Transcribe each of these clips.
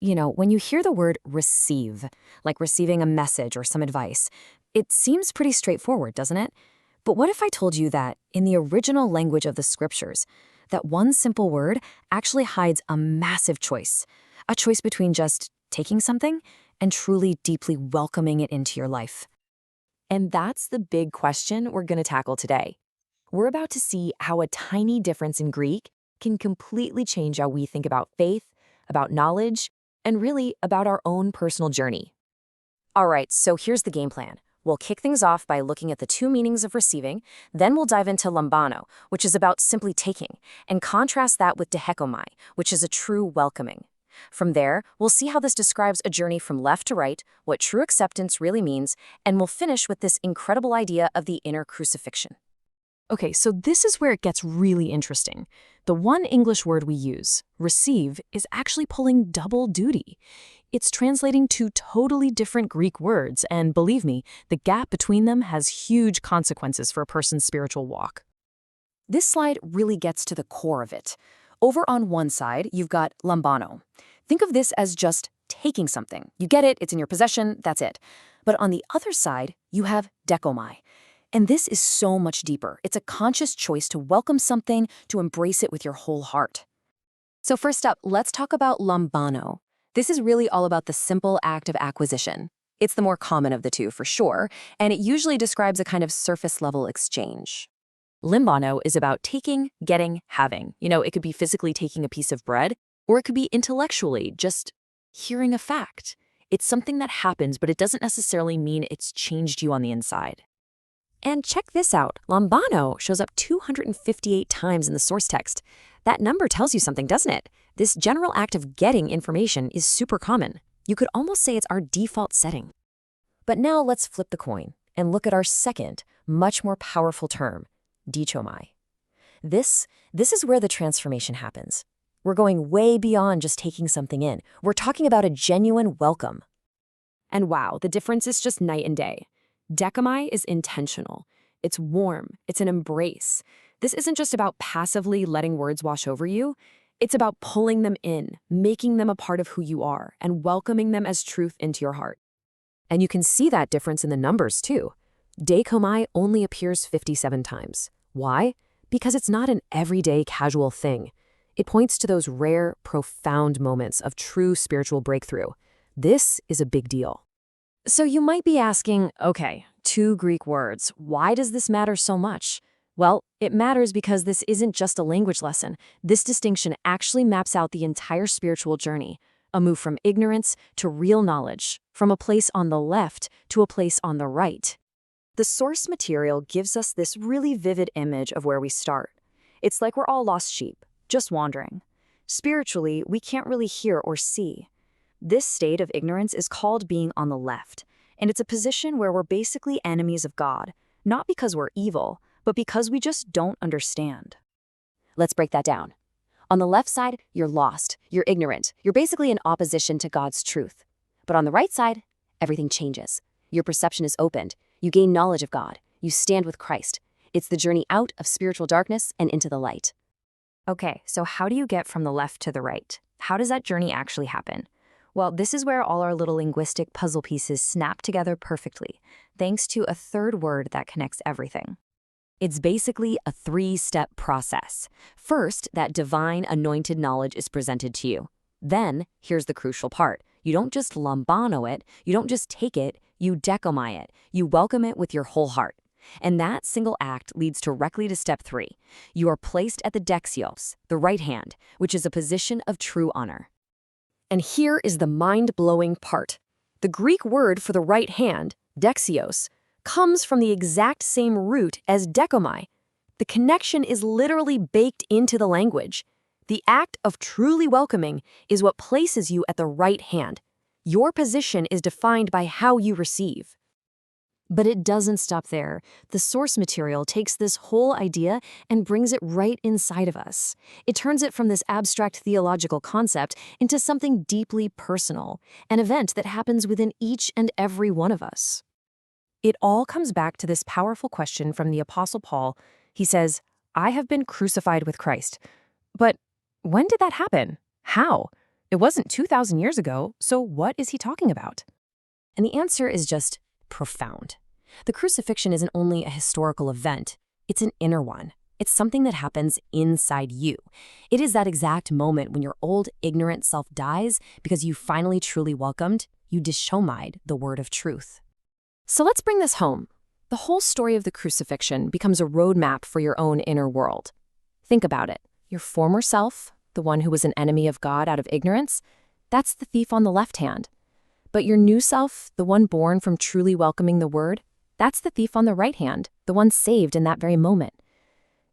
When you hear the word receive, like receiving a message or some advice, it seems pretty straightforward, doesn't it? But what if I told you that in the original language of the scriptures, that one simple word actually hides a massive choice, a choice between just taking something and truly deeply welcoming it into your life? And that's the big question we're going to tackle today. We're about to see how a tiny difference in Greek can completely change how we think about faith, about knowledge, and really about our own personal journey. All right, so here's the game plan. We'll kick things off by looking at the two meanings of receiving, then we'll dive into Lambano, which is about simply taking, and contrast that with Dechomai, which is a true welcoming. From there, we'll see how this describes a journey from left to right, what true acceptance really means, and we'll finish with this incredible idea of the inner crucifixion. Okay, so this is where it gets really interesting. The one English word we use, receive, is actually pulling double duty. It's translating two totally different Greek words, and believe me, the gap between them has huge consequences for a person's spiritual walk. This slide really gets to the core of it. Over on one side, you've got Lambano. Think of this as just taking something. You get it, it's in your possession, that's it. But on the other side, you have Dechomai. And this is so much deeper. It's a conscious choice to welcome something, to embrace it with your whole heart. So first up, let's talk about Lambano. This is really all about the simple act of acquisition. It's the more common of the two, for sure, and it usually describes a kind of surface-level exchange. Lambano is about taking, getting, having. It could be physically taking a piece of bread, or it could be intellectually just hearing a fact. It's something that happens, but it doesn't necessarily mean it's changed you on the inside. And check this out. Lambano shows up 258 times in the source text. That number tells you something, doesn't it? This general act of getting information is super common. You could almost say it's our default setting. But now let's flip the coin and look at our second, much more powerful term, Dechomai. This is where the transformation happens. We're going way beyond just taking something in. We're talking about a genuine welcome. And wow, the difference is just night and day. Dechomai is intentional. It's warm. It's an embrace. This isn't just about passively letting words wash over you. It's about pulling them in, making them a part of who you are, and welcoming them as truth into your heart. And you can see that difference in the numbers, too. Dechomai only appears 57 times. Why? Because it's not an everyday casual thing. It points to those rare, profound moments of true spiritual breakthrough. This is a big deal. So you might be asking, okay, two Greek words, why does this matter so much? Well, it matters because this isn't just a language lesson. This distinction actually maps out the entire spiritual journey, a move from ignorance to real knowledge, from a place on the left to a place on the right. The source material gives us this really vivid image of where we start. It's like we're all lost sheep, just wandering. Spiritually, we can't really hear or see. This state of ignorance is called being on the left, and it's a position where we're basically enemies of God, not because we're evil, but because we just don't understand. Let's break that down. On the left side, you're lost, you're ignorant, you're basically in opposition to God's truth. But on the right side, everything changes. Your perception is opened, you gain knowledge of God, you stand with Christ. It's the journey out of spiritual darkness and into the light. Okay, so how do you get from the left to the right? How does that journey actually happen? Well, this is where all our little linguistic puzzle pieces snap together perfectly, thanks to a third word that connects everything. It's basically a three-step process. First, that divine anointed knowledge is presented to you. Then, here's the crucial part. You don't just lambano it, you don't just take it, you dechomai it. You welcome it with your whole heart. And that single act leads directly to step 3. You are placed at the Dexios, the right hand, which is a position of true honor. And here is the mind-blowing part. The Greek word for the right hand, Dexios, comes from the exact same root as dechomai. The connection is literally baked into the language. The act of truly welcoming is what places you at the right hand. Your position is defined by how you receive. But it doesn't stop there. The source material takes this whole idea and brings it right inside of us. It turns it from this abstract theological concept into something deeply personal, an event that happens within each and every one of us. It all comes back to this powerful question from the Apostle Paul. He says, "I have been crucified with Christ." But when did that happen? How? It wasn't 2,000 years ago, so what is he talking about? And the answer is just profound. The crucifixion isn't only a historical event, it's an inner one. It's something that happens inside you. It is that exact moment when your old, ignorant self dies because you finally truly welcomed, you Dechomai'd the word of truth. So let's bring this home. The whole story of the crucifixion becomes a roadmap for your own inner world. Think about it. Your former self, the one who was an enemy of God out of ignorance, that's the thief on the left hand. But your new self, the one born from truly welcoming the word, that's the thief on the right hand, the one saved in that very moment.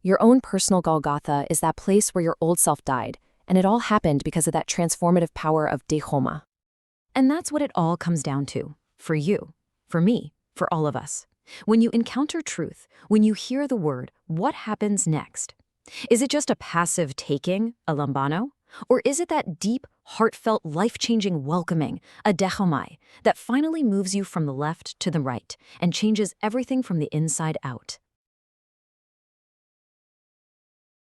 Your own personal Golgotha is that place where your old self died, and it all happened because of that transformative power of Dechomai. And that's what it all comes down to, for you, for me, for all of us. When you encounter truth, when you hear the word, what happens next? Is it just a passive taking, a Lambano? Or is it that deep, heartfelt, life-changing welcoming, a Dechomai, that finally moves you from the left to the right and changes everything from the inside out?